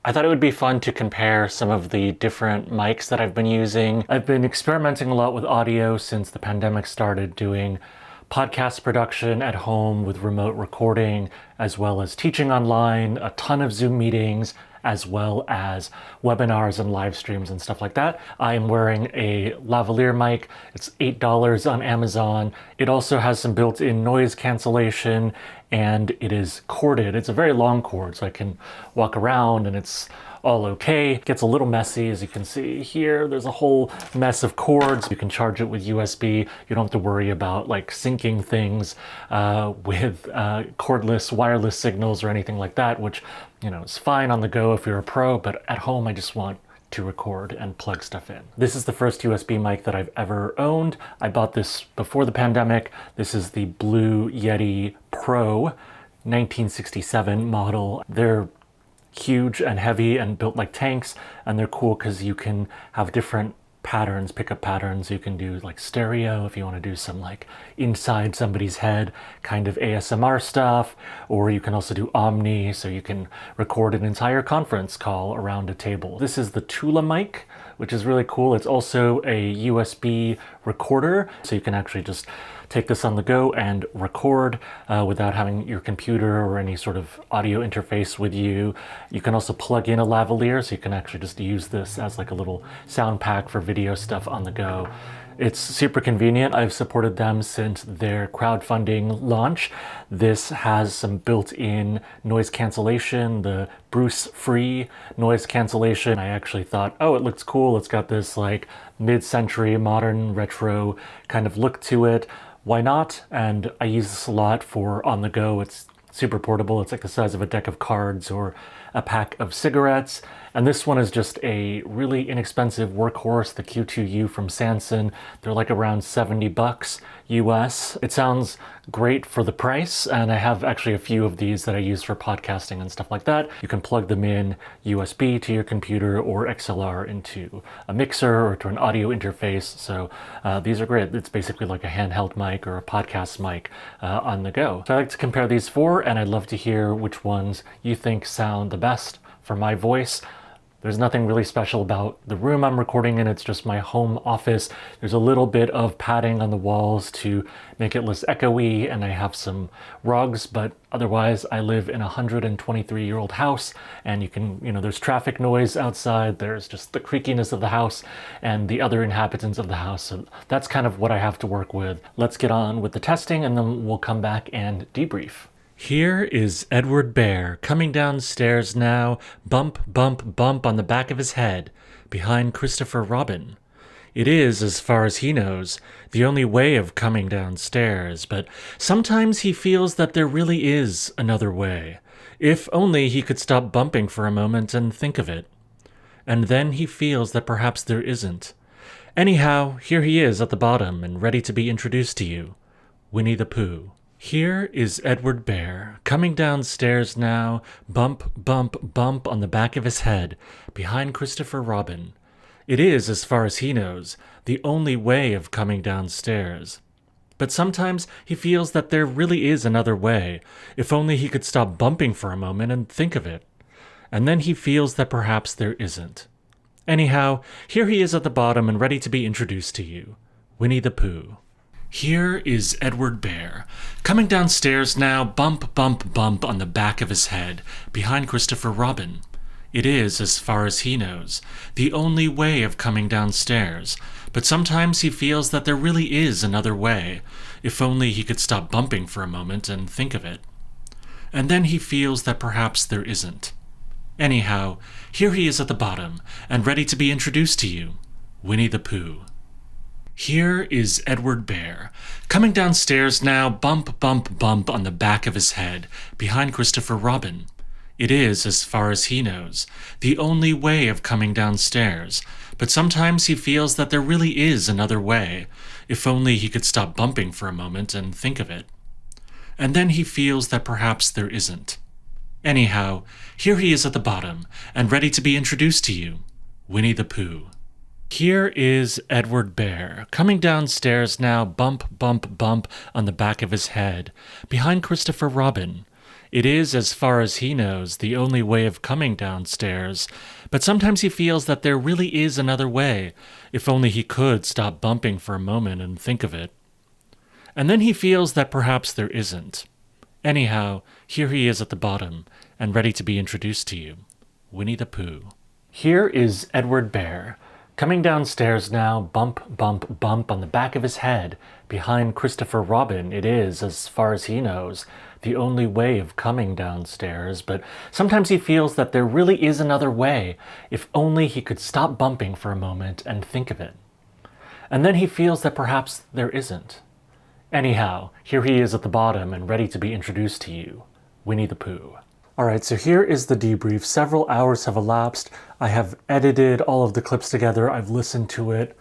I thought it would be fun to compare some of the different mics that I've been using. I've been experimenting a lot with audio since the pandemic started, doing podcast production at home with remote recording, as well as teaching online, a ton of Zoom meetings, as well as webinars and live streams and stuff like that. I am wearing a lavalier mic. It's $8 on Amazon. It also has some built-in noise cancellation, and it is corded. It's a very long cord, so I can walk around and it's all okay. It gets a little messy, as you can see here. There's a whole mess of cords. You can charge it with USB. You don't have to worry about like syncing things with cordless wireless signals or anything like that, which, you know, is fine on the go if you're a pro, but at home I just want to record and plug stuff in. This is the first USB mic that I've ever owned. I bought this before the pandemic. This is the blue Yeti Pro 1967 model. They're huge and heavy and built like tanks, and they're cool because you can have different patterns, pickup patterns. You can do like stereo if you want to do some like inside somebody's head kind of ASMR stuff, or you can also do omni, so you can record an entire conference call around a table. This is the Tula mic, which is really cool. It's also a USB recorder, so you can actually just take this on the go and record without having your computer or any sort of audio interface with you. You can also plug in a lavalier, so you can actually just use this as like a little sound pack for video stuff on the go. It's super convenient. I've supported them since their crowdfunding launch. This has some built-in noise cancellation, the Bruce-free noise cancellation. I actually thought, oh, it looks cool. It's got this like mid-century modern retro kind of look to it. Why not? And I use this a lot for on the go. It's super portable. It's like the size of a deck of cards or a pack of cigarettes. And this one is just a really inexpensive workhorse, the Q2U from Samson. They're like around 70 bucks US. It sounds great for the price, and I have actually a few of these that I use for podcasting and stuff like that. You can plug them in USB to your computer or XLR into a mixer or to an audio interface. So these are great. It's basically like a handheld mic or a podcast mic on the go. So I like to compare these four, and I'd love to hear which ones you think sound the best for my voice. There's nothing really special about the room I'm recording in. It's just my home office. There's a little bit of padding on the walls to make it less echoey, and I have some rugs, but otherwise I live in a 123-year-old house, and you can, there's traffic noise outside. There's just the creakiness of the house and the other inhabitants of the house. So that's kind of what I have to work with. Let's get on with the testing, and then we'll come back and debrief. Here is Edward Bear coming downstairs now, bump, bump, bump on the back of his head, behind Christopher Robin. It is, as far as he knows, the only way of coming downstairs, but sometimes he feels that there really is another way. If only he could stop bumping for a moment and think of it. And then he feels that perhaps there isn't. Anyhow, here he is at the bottom and ready to be introduced to you. Winnie the Pooh. Here is Edward Bear, coming downstairs now, bump, bump, bump on the back of his head, behind Christopher Robin. It is, as far as he knows, the only way of coming downstairs. But sometimes he feels that there really is another way, if only he could stop bumping for a moment and think of it. And then he feels that perhaps there isn't. Anyhow, here he is at the bottom and ready to be introduced to you. Winnie the Pooh. Here is Edward Bear, coming downstairs now, bump, bump, bump on the back of his head, behind Christopher Robin. It is, as far as he knows, the only way of coming downstairs, but sometimes he feels that there really is another way, if only he could stop bumping for a moment and think of it. And then he feels that perhaps there isn't. Anyhow, here he is at the bottom, and ready to be introduced to you, Winnie the Pooh. Here is Edward Bear, coming downstairs now, bump, bump, bump on the back of his head, behind Christopher Robin. It is, as far as he knows, the only way of coming downstairs, but sometimes he feels that there really is another way, if only he could stop bumping for a moment and think of it. And then he feels that perhaps there isn't. Anyhow, here he is at the bottom, and ready to be introduced to you, Winnie the Pooh. Here is Edward Bear, coming downstairs now, bump, bump, bump on the back of his head, behind Christopher Robin. It is, as far as he knows, the only way of coming downstairs, but sometimes he feels that there really is another way, if only he could stop bumping for a moment and think of it. And then he feels that perhaps there isn't. Anyhow, here he is at the bottom, and ready to be introduced to you. Winnie the Pooh. Here is Edward Bear, coming downstairs now, bump, bump, bump on the back of his head. Behind Christopher Robin, it is, as far as he knows, the only way of coming downstairs, but sometimes he feels that there really is another way, if only he could stop bumping for a moment and think of it. And then he feels that perhaps there isn't. Anyhow, here he is at the bottom and ready to be introduced to you, Winnie the Pooh. Alright, so here is the debrief. Several hours have elapsed. I have edited all of the clips together. I've listened to it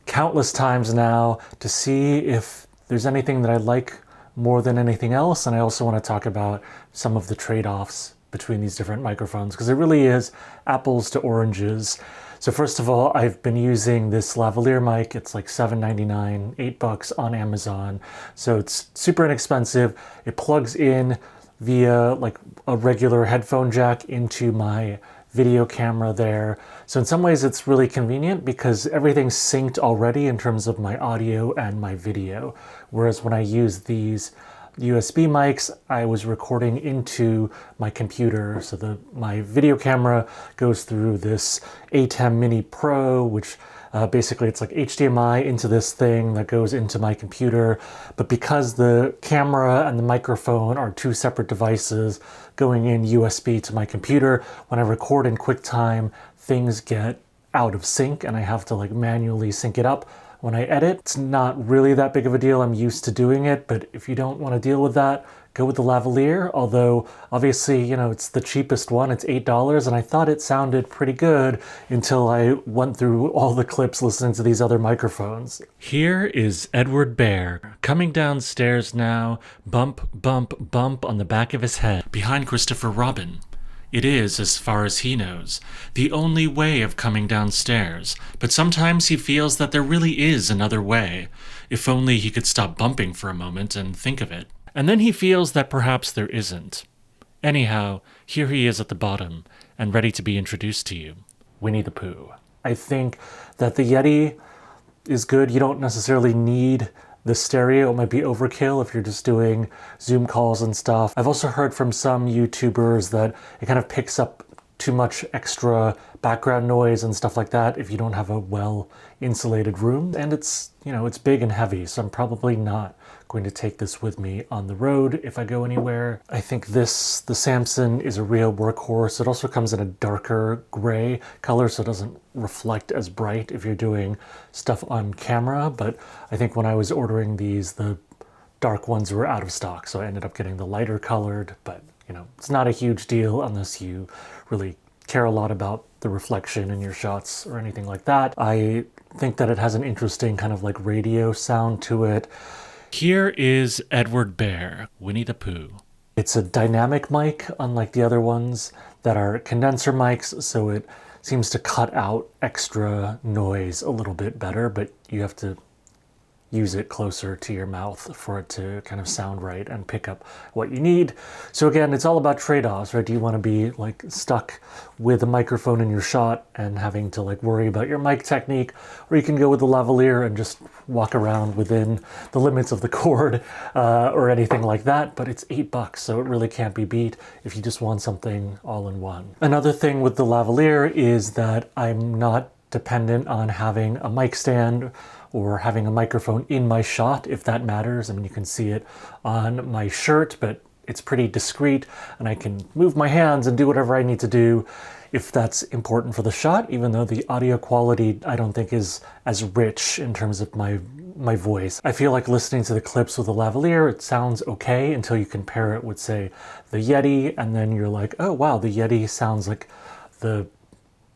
countless times now to see if there's anything that I like more than anything else, and I also want to talk about some of the trade-offs between these different microphones, because it really is apples to oranges. So first of all, I've been using this lavalier mic. It's like $7.99, $8 on Amazon. So it's super inexpensive. It plugs in via like a regular headphone jack into my video camera there. So in some ways it's really convenient because everything's synced already in terms of my audio and my video. Whereas when I use these USB mics, I was recording into my computer. So my video camera goes through this ATEM Mini Pro, which basically it's like HDMI into this thing that goes into my computer. But because the camera and the microphone are two separate devices going in USB to my computer, when I record in QuickTime, things get out of sync and I have to like manually sync it up when I edit. It's not really that big of a deal. I'm used to doing it, but if you don't want to deal with that, go with the lavalier. Although obviously, you know, it's the cheapest one. It's $8 and I thought it sounded pretty good until I went through all the clips listening to these other microphones. Here is Edward Bear coming downstairs now, bump, bump, bump on the back of his head. Behind Christopher Robin. It is, as far as he knows, the only way of coming downstairs, but sometimes he feels that there really is another way, if only he could stop bumping for a moment and think of it. And then he feels that perhaps there isn't. Anyhow, here he is at the bottom, and ready to be introduced to you, Winnie the Pooh. I think that the Yeti is good. You don't necessarily need the stereo. It might be overkill if you're just doing Zoom calls and stuff. I've also heard from some YouTubers that it kind of picks up too much extra background noise and stuff like that if you don't have a well-insulated room. And it's, you know, it's big and heavy, so I'm probably not going to take this with me on the road if I go anywhere. I think the Samson is a real workhorse. It also comes in a darker gray color, so it doesn't reflect as bright if you're doing stuff on camera. But I think when I was ordering these, the dark ones were out of stock, so I ended up getting the lighter colored. But you know, it's not a huge deal unless you really care a lot about the reflection in your shots or anything like that. I think that it has an interesting kind of like radio sound to it. Here is Edward Bear, Winnie the Pooh. It's a dynamic mic, unlike the other ones that are condenser mics, so it seems to cut out extra noise a little bit better, but you have to use it closer to your mouth for it to kind of sound right and pick up what you need. So again, it's all about trade-offs, right? Do you want to be like stuck with a microphone in your shot and having to like worry about your mic technique, or you can go with the lavalier and just walk around within the limits of the cord or anything like that. But it's $8, so it really can't be beat if you just want something all in one. Another thing with the lavalier is that I'm not dependent on having a mic stand or having a microphone in my shot, if that matters. I mean, you can see it on my shirt, but it's pretty discreet and I can move my hands and do whatever I need to do if that's important for the shot, even though the audio quality I don't think is as rich in terms of my voice. I feel like listening to the clips with a lavalier, it sounds okay until you compare it with, say, the Yeti, and then you're like, oh wow, the Yeti sounds like the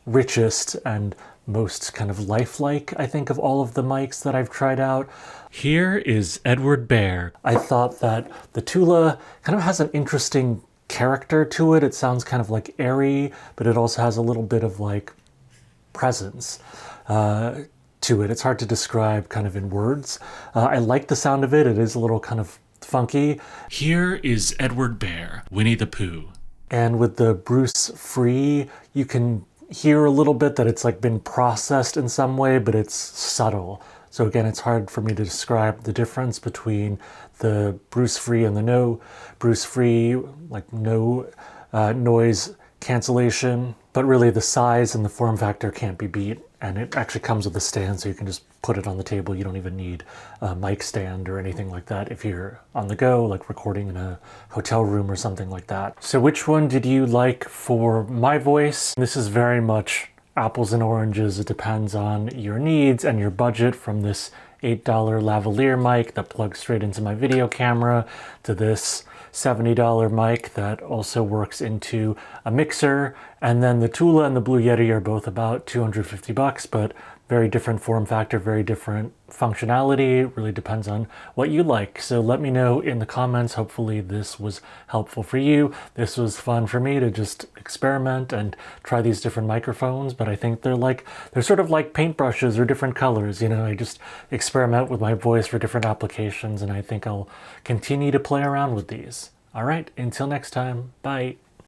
richest and most kind of lifelike, I think, of all of the mics that I've tried out. Here is Edward Bear. I thought that the Tula kind of has an interesting character to it. It sounds kind of like airy, but it also has a little bit of like presence to it. It's hard to describe kind of in words. I like the sound of it. It is a little kind of funky. Here is Edward Bear, Winnie the Pooh. And with the Bruce Free, you can hear a little bit that it's like been processed in some way, but it's subtle. So again, it's hard for me to describe the difference between the Bruce Free and the no Bruce Free, like no noise cancellation. But really the size and the form factor can't be beat. And it actually comes with a stand, so you can just put it on the table. You don't even need a mic stand or anything like that if you're on the go, like recording in a hotel room or something like that. So which one did you like for my voice? This is very much apples and oranges. It depends on your needs and your budget, from this $8 lavalier mic that plugs straight into my video camera to this $70 mic that also works into a mixer. And then the Tula and the Blue Yeti are both about 250 bucks, but very different form factor, very different functionality. It really depends on what you like. So let me know in the comments. Hopefully this was helpful for you. This was fun for me to just experiment and try these different microphones, but I think they're sort of like paintbrushes or different colors. You know, I just experiment with my voice for different applications, and I think I'll continue to play around with these. All right, until next time, bye.